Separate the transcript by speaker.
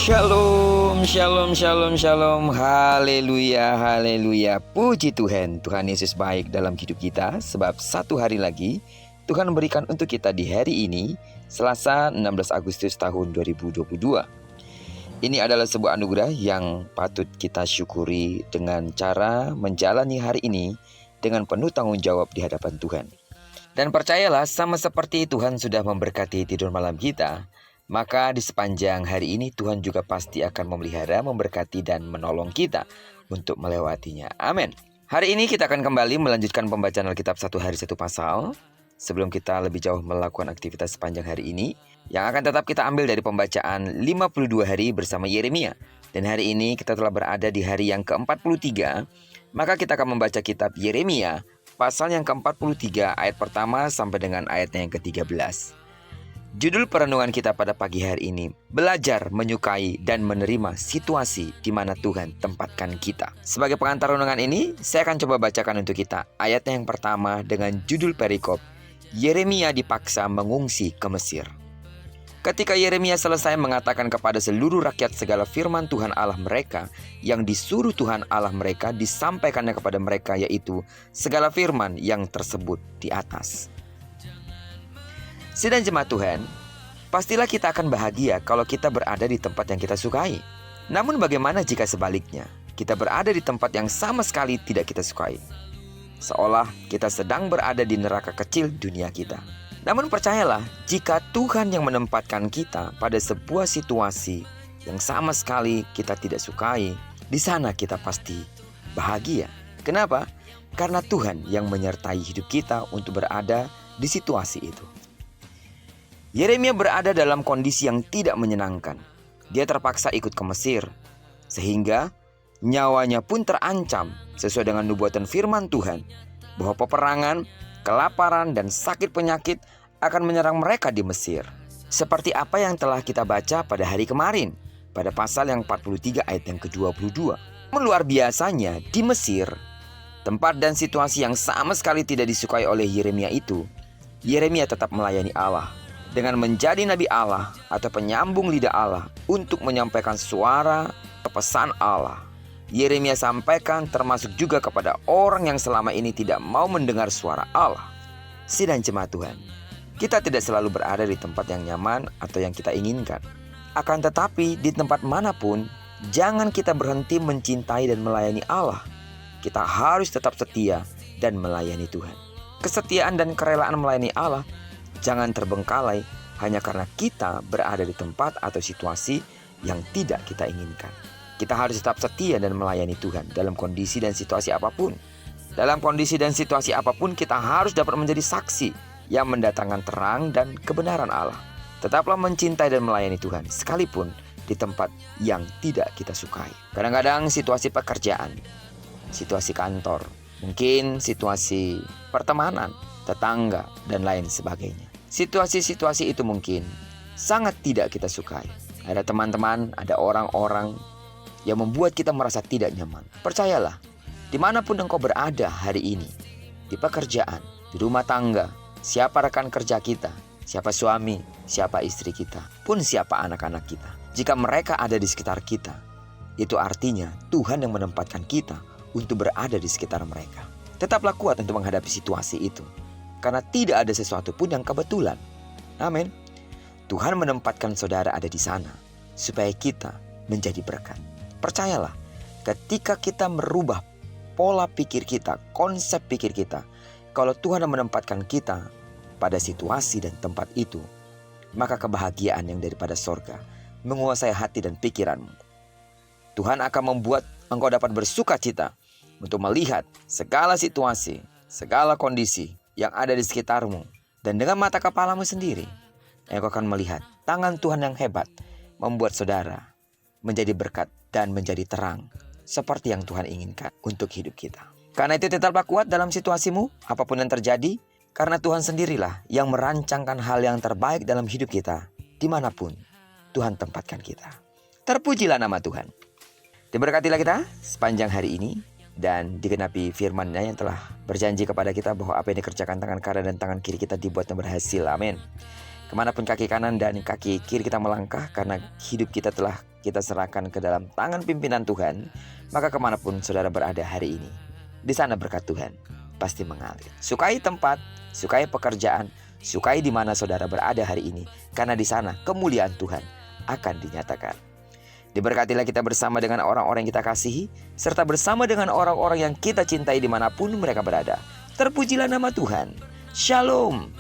Speaker 1: Shalom, shalom, shalom, shalom. Haleluya, haleluya. Puji Tuhan, Tuhan Yesus baik dalam hidup kita. Sebab satu hari lagi Tuhan memberikan untuk kita di hari ini, Selasa 16 Agustus tahun 2022. Ini adalah sebuah anugerah yang patut kita syukuri dengan cara menjalani hari ini dengan penuh tanggung jawab di hadapan Tuhan. Dan percayalah, sama seperti Tuhan sudah memberkati tidur malam kita, maka di sepanjang hari ini Tuhan juga pasti akan memelihara, memberkati, dan menolong kita untuk melewatinya. Amin. Hari ini kita akan kembali melanjutkan pembacaan Alkitab satu hari satu pasal. Sebelum kita lebih jauh melakukan aktivitas sepanjang hari ini, yang akan tetap kita ambil dari pembacaan 52 hari bersama Yeremia. Dan hari ini kita telah berada di hari yang ke-43, maka kita akan membaca kitab Yeremia pasal yang ke-43 ayat pertama sampai dengan ayatnya yang ke-13. Judul perenungan kita pada pagi hari ini, belajar menyukai dan menerima situasi di mana Tuhan tempatkan kita. Sebagai pengantar renungan ini, saya akan coba bacakan untuk kita ayatnya yang pertama dengan judul perikop, Yeremia dipaksa mengungsi ke Mesir. Ketika Yeremia selesai mengatakan kepada seluruh rakyat segala firman Tuhan Allah mereka yang disuruh Tuhan Allah mereka disampaikannya kepada mereka, yaitu segala firman yang tersebut di atas. Sidang jemaat Tuhan, pastilah kita akan bahagia kalau kita berada di tempat yang kita sukai. Namun bagaimana jika sebaliknya, kita berada di tempat yang sama sekali tidak kita sukai? Seolah kita sedang berada di neraka kecil dunia kita. Namun percayalah, jika Tuhan yang menempatkan kita pada sebuah situasi yang sama sekali kita tidak sukai, di sana kita pasti bahagia. Kenapa? Karena Tuhan yang menyertai hidup kita untuk berada di situasi itu. Yeremia berada dalam kondisi yang tidak menyenangkan. Dia terpaksa ikut ke Mesir, sehingga nyawanya pun terancam sesuai dengan nubuatan firman Tuhan bahwa peperangan, kelaparan, dan sakit penyakit akan menyerang mereka di Mesir. Seperti apa yang telah kita baca pada hari kemarin, pada pasal yang 43 ayat yang ke-22. Luar biasanya di Mesir, tempat dan situasi yang sama sekali tidak disukai oleh Yeremia itu, Yeremia tetap melayani Allah dengan menjadi nabi Allah atau penyambung lidah Allah untuk menyampaikan suara pesan Allah. Yeremia sampaikan termasuk juga kepada orang yang selama ini tidak mau mendengar suara Allah. Sidang jemaat Tuhan, kita tidak selalu berada di tempat yang nyaman atau yang kita inginkan. Akan tetapi di tempat manapun, jangan kita berhenti mencintai dan melayani Allah. Kita harus tetap setia dan melayani Tuhan. Kesetiaan dan kerelaan melayani Allah jangan terbengkalai hanya karena kita berada di tempat atau situasi yang tidak kita inginkan. Kita harus tetap setia dan melayani Tuhan dalam kondisi dan situasi apapun. Dalam kondisi dan situasi apapun kita harus dapat menjadi saksi yang mendatangkan terang dan kebenaran Allah. Tetaplah mencintai dan melayani Tuhan sekalipun di tempat yang tidak kita sukai. Kadang-kadang situasi pekerjaan, situasi kantor, mungkin situasi pertemanan, tetangga, dan lain sebagainya. Situasi-situasi itu mungkin sangat tidak kita sukai. Ada teman-teman, ada orang-orang yang membuat kita merasa tidak nyaman. Percayalah, dimanapun engkau berada hari ini, di pekerjaan, di rumah tangga, siapa rekan kerja kita, siapa suami, siapa istri kita, pun siapa anak-anak kita. Jika mereka ada di sekitar kita, itu artinya Tuhan yang menempatkan kita untuk berada di sekitar mereka. Tetaplah kuat untuk menghadapi situasi itu, karena tidak ada sesuatu pun yang kebetulan. Amin. Tuhan menempatkan saudara ada di sana supaya kita menjadi berkat. Percayalah, ketika kita merubah pola pikir kita, konsep pikir kita, kalau Tuhan menempatkan kita pada situasi dan tempat itu, maka kebahagiaan yang daripada sorga menguasai hati dan pikiranmu. Tuhan akan membuat engkau dapat bersuka cita untuk melihat segala situasi, segala kondisi yang ada di sekitarmu. Dan dengan mata kepalamu sendiri, engkau akan melihat tangan Tuhan yang hebat membuat saudara menjadi berkat dan menjadi terang seperti yang Tuhan inginkan untuk hidup kita. Karena itu tetaplah kuat dalam situasimu, apapun yang terjadi, karena Tuhan sendirilah yang merancangkan hal yang terbaik dalam hidup kita, dimanapun Tuhan tempatkan kita. Terpujilah nama Tuhan. Diberkatilah kita sepanjang hari ini, dan digenapi firman-Nya yang telah berjanji kepada kita bahwa apa yang dikerjakan tangan kanan dan tangan kiri kita dibuatnya berhasil. Amin. Kemanapun kaki kanan dan kaki kiri kita melangkah, karena hidup kita telah kita serahkan ke dalam tangan pimpinan Tuhan, maka kemanapun saudara berada hari ini, di sana berkat Tuhan pasti mengalir. Sukai tempat, sukai pekerjaan, sukai di mana saudara berada hari ini, karena di sana kemuliaan Tuhan akan dinyatakan. Diberkatilah kita bersama dengan orang-orang yang kita kasihi, serta bersama dengan orang-orang yang kita cintai dimanapun mereka berada. Terpujilah nama Tuhan. Shalom.